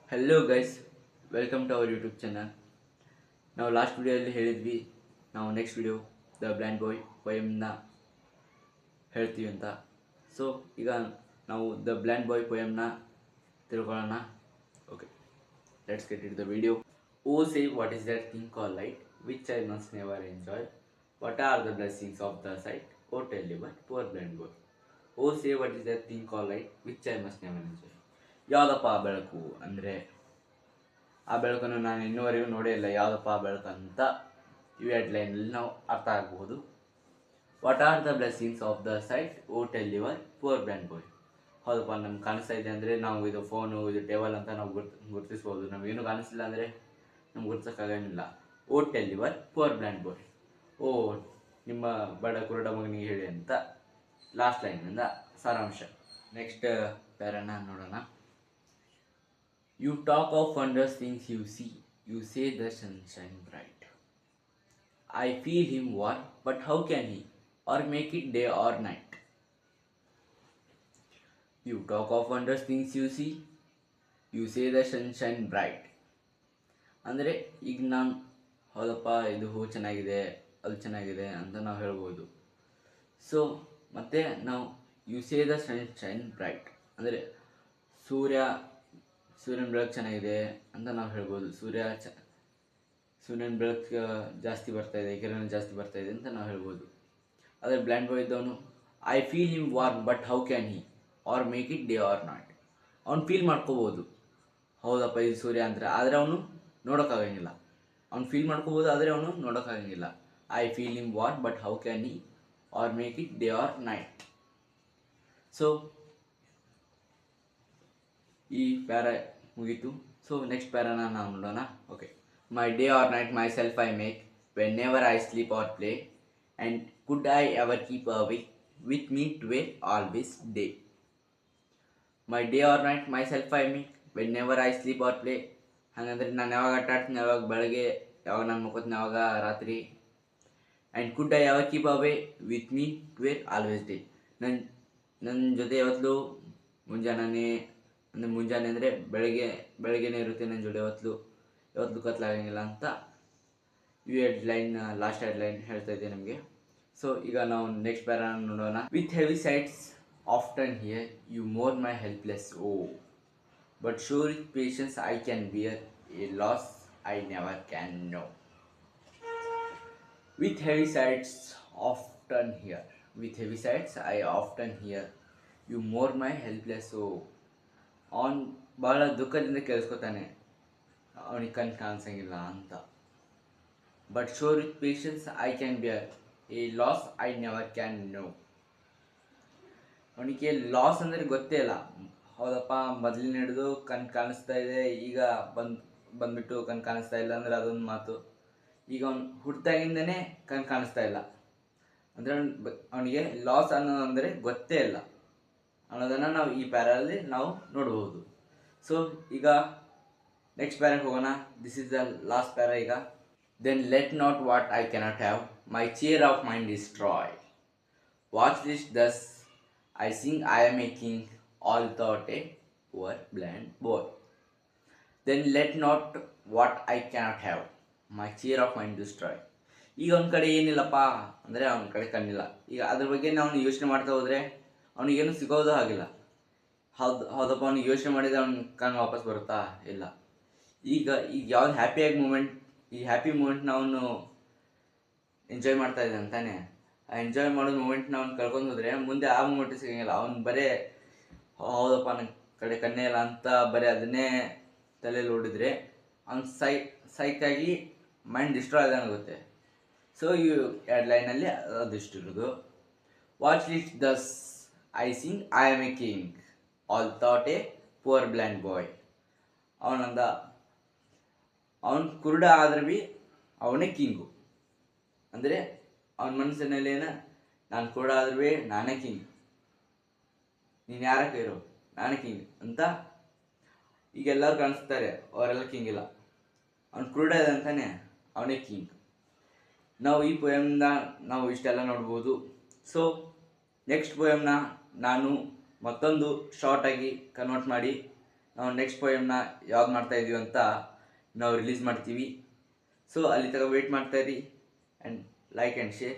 Hello guys, welcome to our YouTube channel. ನಾವು last ವಿಡಿಯೋದಲ್ಲಿ ಹೇಳಿದ್ವಿ ನಾವು next video the blind boy ಪೊಯಮ್ನ ಹೇಳ್ತೀವಿ ಅಂತ. ಸೊ ಈಗ ನಾವು ದ ಬ್ಲೈಂಡ್ ಬಾಯ್ ಪೊಯಮ್ನ ತಿಳ್ಕೊಳ್ಳೋಣ. Okay, let's get it the video. O say what is that thing call light which I must never enjoy, what are the blessings of the sight, O tell you but poor blind boy. O say what is that thing call light which I must never enjoy. ಯಾವುದಪ್ಪ ಆ ಬೆಳಕು ಅಂದರೆ, ಆ ಬೆಳಕನ್ನು ನಾನು ಇನ್ನೂವರೆಗೂ ನೋಡೇ ಇಲ್ಲ, ಯಾವುದಪ್ಪ ಆ ಬೆಳಕು ಅಂತ ಈ ಹೆಡ್ಲೈನಲ್ಲಿ ನಾವು ಅರ್ಥ ಆಗಬಹುದು. What are the blessings of the sight, O tell your poor blind boy. ಹೌದಪ್ಪ, ನಮ್ಗೆ ಕಾಣಿಸ್ತಾ ಇದೆ ಅಂದರೆ ನಾವು ಇದು ಫೋನು, ಇದು ಟೇಬಲ್ ಅಂತ ನಾವು ಗುರುತಿಸ್ಬೋದು. ನಮಗೇನು ಕಾಣಿಸ್ತಿಲ್ಲ ಅಂದರೆ ನಮ್ಗೆ ಗುರುತಿಸೋಕ್ಕಾಗಂಗಿಲ್ಲ. O tell your poor blind boy. ಓ ನಿಮ್ಮ ಬಡ ಕುರುಡ ಮಗನಿಗೆ ಹೇಳಿ ಅಂತ ಲಾಸ್ಟ್ ಲೈನಿಂದ ಸಾರಾಂಶ. ನೆಕ್ಸ್ಟ್ ಪ್ಯಾರನ ನೋಡೋಣ. You talk of wondrous things you see, you say the sunshine bright. I feel him warm, but how can he, or make it day or night? You talk of wondrous things you see, you say the sunshine bright. ಅಂದರೆ ಈಗ ನಾನು ಹೌದಪ್ಪ ಇದು ಹೂ ಚೆನ್ನಾಗಿದೆ, ಅದು ಚೆನ್ನಾಗಿದೆ ಅಂತ ನಾವು ಹೇಳ್ಬೋದು. ಸೊ ಮತ್ತು ನಾವು you say the sunshine bright ಅಂದರೆ ಸೂರ್ಯನ ಬೆಳಕು ಚೆನ್ನಾಗಿದೆ ಅಂತ ನಾವು ಹೇಳ್ಬೋದು. ಸೂರ್ಯನ ಬೆಳಕು ಜಾಸ್ತಿ ಬರ್ತಾಯಿದೆ, ಕಿರಣ ಜಾಸ್ತಿ ಬರ್ತಾಯಿದೆ ಅಂತ ನಾವು ಹೇಳ್ಬೋದು. ಆದರೆ ಬ್ಲೈಂಡ್ ಬಾಯ್ ಇದ್ದವನು I feel him warm but how can he, or make it day or not. ಅವ್ನು ಫೀಲ್ ಮಾಡ್ಕೋಬೋದು, ಹೌದಪ್ಪ ಇದು ಸೂರ್ಯ ಅಂತಾರೆ, ಆದರೆ ಅವನು ನೋಡೋಕ್ಕಾಗಂಗಿಲ್ಲ. ಅವ್ನು ಫೀಲ್ ಮಾಡ್ಕೋಬೋದು, ಆದರೆ ಅವನು ನೋಡೋಕ್ಕಾಗಂಗಿಲ್ಲ. I feel him warm but how can he, or make it day or night. So ಈ ಪ್ಯಾರ ಮುಗೀತು. ಸೊ ನೆಕ್ಸ್ಟ್ ಪ್ಯಾರನ ನಾವು ನೋಡೋಣ. Okay, my day or night myself I make whenever I sleep or play, and could I ever keep away with me ಟುವೆ always day. My day or night myself I make whenever I sleep or play. ಹಾಗಂದ್ರೆ ನಾನು ಯಾವಾಗ ಆಟ ಆಡ್ತೀನಿ, ಯಾವಾಗ ಬೆಳಗ್ಗೆ, ಯಾವಾಗ ನಾನು ಮುಕ್ಕೋತೀನಿ ಯಾವಾಗ ರಾತ್ರಿ. And could I ever keep away with me ಟುವೆ ಆಲ್ವೇಸ್ ಡೇ. ನನ್ನ ಜೊತೆ ಯಾವತ್ತೂ ಮುಂಜಾನೆ ಅಂದರೆ ಬೆಳಗ್ಗೆನೇ ಇರುತ್ತೆ ನನ್ನ ಜೋಡಿ, ಯಾವತ್ತೂ ಕತ್ಲಾಗಂಗಿಲ್ಲ ಅಂತ ಈ ಹೆಡ್ಲೈನ್, ಲಾಸ್ಟ್ ಹೆಡ್ಲೈನ್ ಹೇಳ್ತಾ ಇದ್ದೆ ನಮಗೆ. ಸೊ ಈಗ ನಾವು ನೆಕ್ಸ್ಟ್ ಪ್ಯಾರ ನೋಡೋಣ. With heavy sights often hear you more my helpless O, but sure with patience I can bear a loss I never can know. With heavy sights often hear, with heavy sights I often hear you more my helpless O. ಅವನು ಭಾಳ ದುಃಖದಿಂದ ಕೇಳಿಸ್ಕೊತಾನೆ, ಅವನಿಗೆ ಕಣ್ಣು ಕಾಣಿಸಂಗಿಲ್ಲ ಅಂತ. But sure with patience I can bear a loss I never can know. ಅವನಿಗೆ loss ಅಂದರೆ ಗೊತ್ತೇ ಇಲ್ಲ. ಹೌದಪ್ಪ, ಮೊದಲಿನ ಹಿಡಿದು ಕಣ್ಣು ಕಾಣಿಸ್ತಾ ಇದೆ, ಈಗ ಬಂದ್ಬಿಟ್ಟು ಕಣ್ಣು ಕಾಣಿಸ್ತಾ ಇಲ್ಲ ಅಂದರೆ ಅದೊಂದು ಮಾತು. ಈಗ ಅವ್ನು ಹುಟ್ಟಿದಾಗಿಂದನೇ ಕಣ್ಣು ಕಾಣಿಸ್ತಾ ಇಲ್ಲ ಅಂದರೆ ಅವನಿಗೆ ಲಾಸ್ ಅನ್ನೋದಂದರೆ ಗೊತ್ತೇ ಇಲ್ಲ ಅನ್ನೋದನ್ನು ನಾವು ಈ ಪ್ಯಾರಲ್ಲಿ ನಾವು ನೋಡ್ಬೋದು. ಸೊ ಈಗ ನೆಕ್ಸ್ಟ್ ಪ್ಯಾರಾಗೆ ಹೋಗೋಣ. This is the last para ಈಗ. Then let not what I cannot have my cheer of mind destroy, whilst thus I sing I am a king, although a poor blind boy. Then let not what I cannot have my cheer of mind destroy. ಈಗ ಅವನ ಕಡೆ ಏನಿಲ್ಲಪ್ಪ ಅಂದರೆ ಅವನ ಕಡೆ ಕಣ್ಣಿಲ್ಲ. ಈಗ ಅದ್ರ ಬಗ್ಗೆ ನಾವು ಯೋಚನೆ ಮಾಡ್ತಾ ಹೋದರೆ ಅವನಿಗೇನು ಸಿಗೋದು ಆಗಿಲ್ಲ. ಹೌದಪ್ಪ, ಅವ್ನಿಗೆ ಯೋಚನೆ ಮಾಡಿದರೆ ಅವ್ನ ಕಣ್ಣು ವಾಪಸ್ ಬರುತ್ತಾ? ಇಲ್ಲ. ಈಗ ಯಾವ್ದು ಈ ಹ್ಯಾಪಿ ಮೂಮೆಂಟ್ನ ಅವನು ಎಂಜಾಯ್ ಮಾಡ್ತಾ ಇದ್ದಾನೆ ಅಂತಾನೆ. ಆ ಎಂಜಾಯ್ ಮಾಡೋ ಮೂಮೆಂಟ್ನ ಅವ್ನು ಕಳ್ಕೊಂಡು ಹೋದರೆ ಮುಂದೆ ಆ ಮೂಮೆಂಟ್ ಸಿಗೋಂಗಿಲ್ಲ. ಅವ್ನು ಬರೇ ಹೌದಪ್ಪ ನನ್ನ ಕಡೆ ಕಣ್ಣೇ ಇಲ್ಲ ಅಂತ ಬರೀ ಅದನ್ನೇ ತಲೆಯಲ್ಲಿ ಓಡಿದ್ರೆ ಅವ್ನು ಸೈಕಾಗಿ ಮೈಂಡ್ ಡಿಸ್ಟ್ರಾಯ್ ಆಗುತ್ತೆ. ಸೊ ಈ ಎರಡು ಲೈನಲ್ಲಿ ಅದಿಷ್ಟಿರೋದು. Whilst thus I sing I am a king, although a poor blind boy. ಅವನು ಕುರುಡ ಆದ್ರೆ ಭೀ ಅವನೇ ಕಿಂಗು. ಅಂದರೆ ಅವನ ಮನಸ್ಸಿನಲ್ಲಿ ನಾನು ಕುರುಡ ಆದ್ರೆ ಭೀ ನಾನೇ ಕಿಂಗ್, ನೀನು ಯಾರಕ್ಕೆ ಇರೋ, ನಾನೇ ಕಿಂಗ್ ಅಂತ. ಈಗ ಎಲ್ಲರೂ ಕಾಣಿಸ್ತಾರೆ, ಅವರೆಲ್ಲ ಕಿಂಗ್ ಇಲ್ಲ. ಅವ್ನು ಕುರುಡ ಇದೆ ಅಂತಾನೆ ಅವನೇ ಕಿಂಗ್. ನಾವು ಈ ಪೊಯಮ್ನ ನಾವು ಇಷ್ಟೆಲ್ಲ ನೋಡ್ಬೋದು. ಸೊ ನೆಕ್ಸ್ಟ್ ಪೊಯಮ್ನ ನಾನು ಮತ್ತೊಂದು ಶಾರ್ಟಾಗಿ ಕನ್ವರ್ಟ್ ಮಾಡಿ ನಾವು ನೆಕ್ಸ್ಟ್ ಪೋಯಮ್ನ ಯಾವ್ದು ಮಾಡ್ತಾ ಇದೀವಿ ಅಂತ ನಾವು ರಿಲೀಸ್ ಮಾಡ್ತೀವಿ. ಸೊ ಅಲ್ಲಿ ತನಕ ವೇಟ್ ಮಾಡ್ತಾ ಇರಿ ಆ್ಯಂಡ್ ಲೈಕ್ ಆ್ಯಂಡ್ ಶೇರ್.